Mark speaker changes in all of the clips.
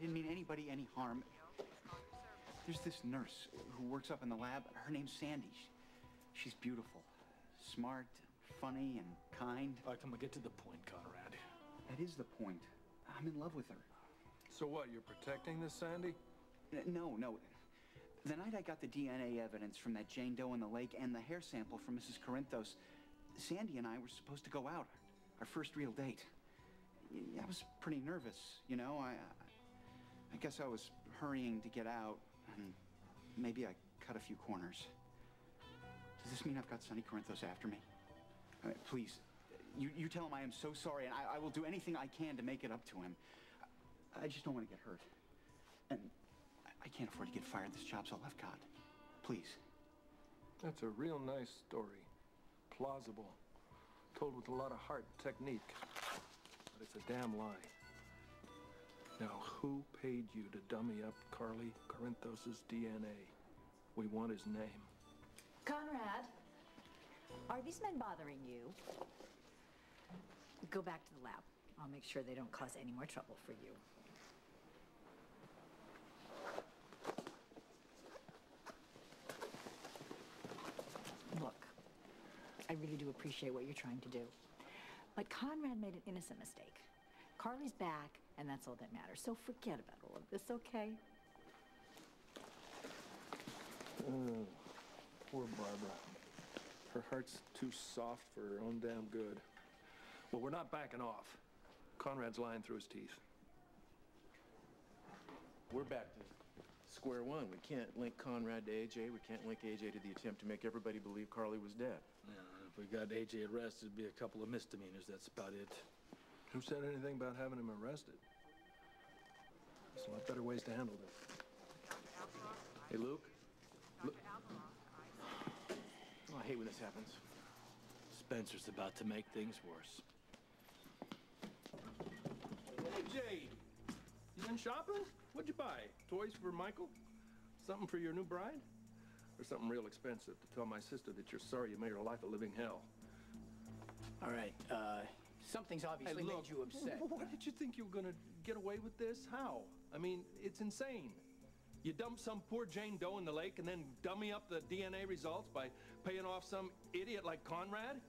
Speaker 1: Didn't mean anybody any harm. There's this nurse who works up in the lab. Her name's Sandy. She's beautiful, smart, funny, and kind.
Speaker 2: All right, come on, get to the point, Conrad.
Speaker 1: That is the point. I'm in love with her.
Speaker 3: So what, you're protecting this Sandy?
Speaker 1: No. The night I got the DNA evidence from that Jane Doe in the lake and the hair sample from Mrs. Corinthos, Sandy and I were supposed to go out, our first real date. I was pretty nervous, you know. I guess I was hurrying to get out, and maybe I cut a few corners. Does this mean I've got Sonny Corinthos after me? Please, you tell him I am so sorry, and I will do anything I can to make it up to him. I just don't want to get hurt. And I can't afford to get fired. This job's all I've got. Please.
Speaker 3: That's a real nice story. Plausible. Told with a lot of heart and technique. But it's a damn lie. Now, who paid you to dummy up Carly Corinthos' DNA? We want his name.
Speaker 4: Conrad, are these men bothering you? Go back to the lab. I'll make sure they don't cause any more trouble for you. Look, I really do appreciate what you're trying to do. But Conrad made an innocent mistake. Carly's back, and that's all that matters. So forget about all of this, okay?
Speaker 3: Oh, poor Barbara. Her heart's too soft for her own damn good. Well, we're not backing off. Conrad's lying through his teeth.
Speaker 5: We're back to square one. We can't link Conrad to AJ. We can't link AJ to the attempt to make everybody believe Carly was dead.
Speaker 2: Yeah, if we got AJ arrested, it'd be a couple of misdemeanors. That's about it.
Speaker 3: Who said anything about having him arrested? There's a lot better ways to handle this.
Speaker 5: Hey, Luke. Oh, I hate when this happens.
Speaker 2: Spencer's about to make things worse.
Speaker 3: AJ! You been shopping? What'd you buy? Toys for Michael? Something for your new bride? Or something real expensive to tell my sister that you're sorry you made her life a living hell?
Speaker 6: All right, something's obviously made you upset.
Speaker 3: What did you think you were gonna get away with this? How? I mean, it's insane. You dump some poor Jane Doe in the lake and then dummy up the DNA results by paying off some idiot like Conrad?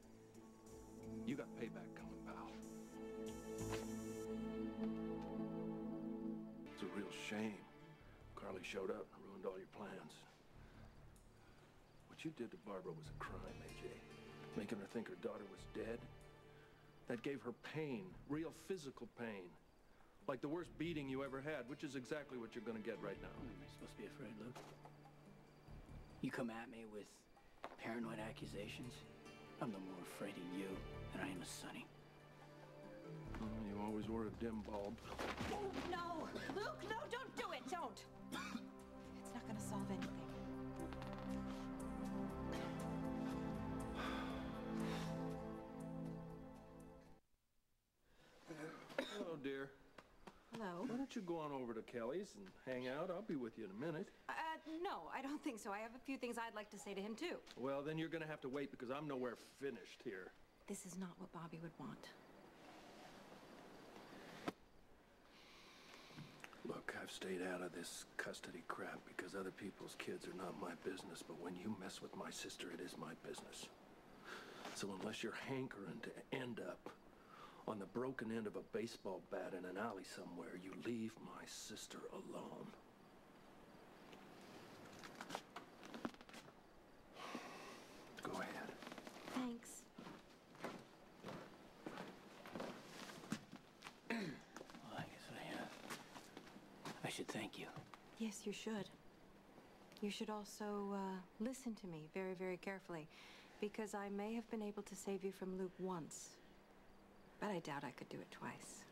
Speaker 3: You got payback coming, pal. It's a real shame. Carly showed up and ruined all your plans. What you did to Barbara was a crime, AJ. Making her think her daughter was dead. That gave her pain, real physical pain. Like the worst beating you ever had, which is exactly what you're gonna get right now.
Speaker 6: Am I supposed to be afraid, Luke? You come at me with paranoid accusations? I'm no more afraid of you than I am of Sonny.
Speaker 3: Oh, you always were a dim bulb.
Speaker 4: Oh, no! Luke, no, don't do it! Don't! It's not gonna solve anything.
Speaker 3: Hello, dear.
Speaker 4: Hello?
Speaker 3: Why don't you go on over to Kelly's and hang out? I'll be with you in a minute.
Speaker 7: No, I don't think so. I have a few things I'd like to say to him, too.
Speaker 3: Well, then you're gonna have to wait because I'm nowhere finished here.
Speaker 7: This is not what Bobby would want.
Speaker 3: Look, I've stayed out of this custody crap because other people's kids are not my business, but when you mess with my sister, it is my business. So unless you're hankering to end up on the broken end of a baseball bat in an alley somewhere, you leave my sister alone. Go ahead.
Speaker 7: Thanks.
Speaker 6: Well, I guess I should thank you.
Speaker 7: Yes, you should. You should also listen to me very, very carefully, because I may have been able to save you from Luke once, but I doubt I could do it twice.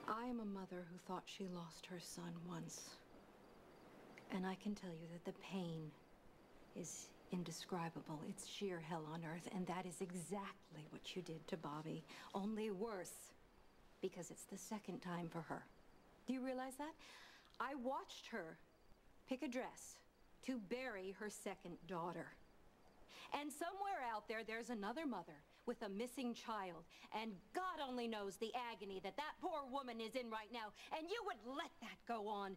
Speaker 7: I am a mother who thought she lost her son once. And I can tell you that the pain is indescribable. It's sheer hell on earth, and that is exactly what you did to Bobby, only worse, because it's the second time for her. Do you realize that? I watched her pick a dress to bury her second daughter. And somewhere out there, there's another mother with with a missing child, and God only knows the agony that that poor woman is in right now, and you would let that go on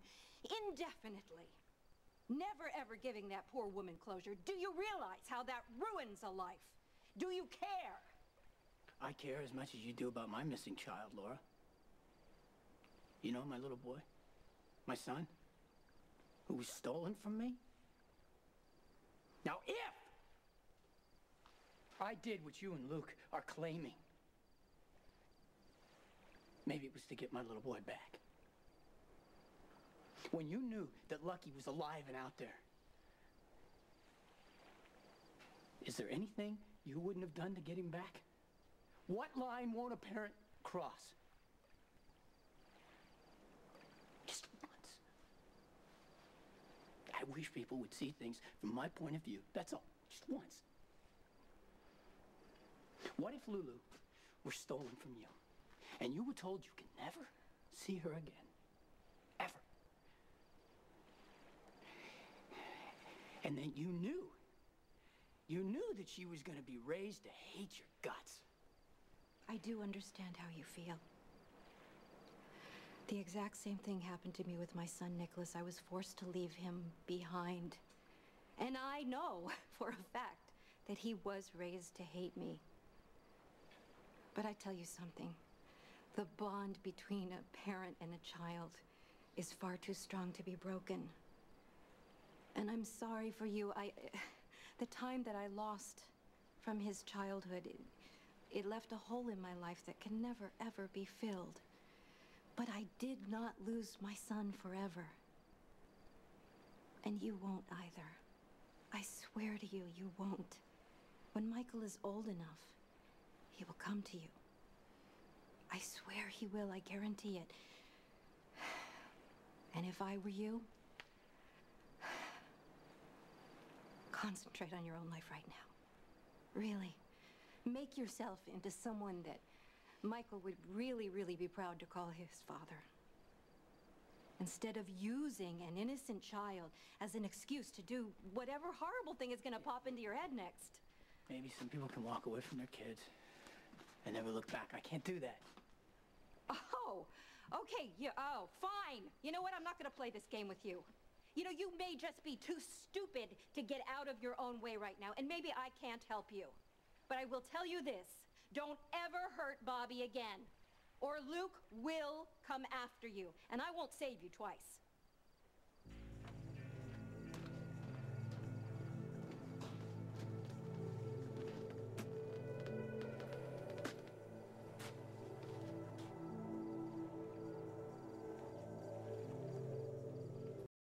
Speaker 7: indefinitely, never ever giving that poor woman closure. Do you realize how that ruins a life? Do you care?
Speaker 6: I care as much as you do about my missing child, Laura. You know, my little boy, my son, who was stolen from me. Now, if I did what you and Luke are claiming, maybe it was to get my little boy back. When you knew that Lucky was alive and out there, is there anything you wouldn't have done to get him back? What line won't a parent cross? Just once. I wish people would see things from my point of view. That's all. Just once. What if Lulu were stolen from you, and you were told you can never see her again? Ever. And then you knew that she was going to be raised to hate your guts.
Speaker 7: I do understand how you feel. The exact same thing happened to me with my son, Nicholas. I was forced to leave him behind. And I know for a fact that he was raised to hate me. But I tell you something. The bond between a parent and a child is far too strong to be broken. And I'm sorry for you. The time that I lost from his childhood, it left a hole in my life that can never, ever be filled. But I did not lose my son forever. And you won't either. I swear to you, you won't. When Michael is old enough, he will come to you. I swear he will, I guarantee it. And if I were you, concentrate on your own life right now. Really. Make yourself into someone that Michael would really, really be proud to call his father. Instead of using an innocent child as an excuse to do whatever horrible thing is going to pop into your head next.
Speaker 6: Maybe some people can walk away from their kids and never look back. I can't do that.
Speaker 7: Oh, okay, oh, fine. You know what? I'm not going to play this game with you. You know, you may just be too stupid to get out of your own way right now, and maybe I can't help you. But I will tell you this. Don't ever hurt Bobby again, or Luke will come after you, and I won't save you twice.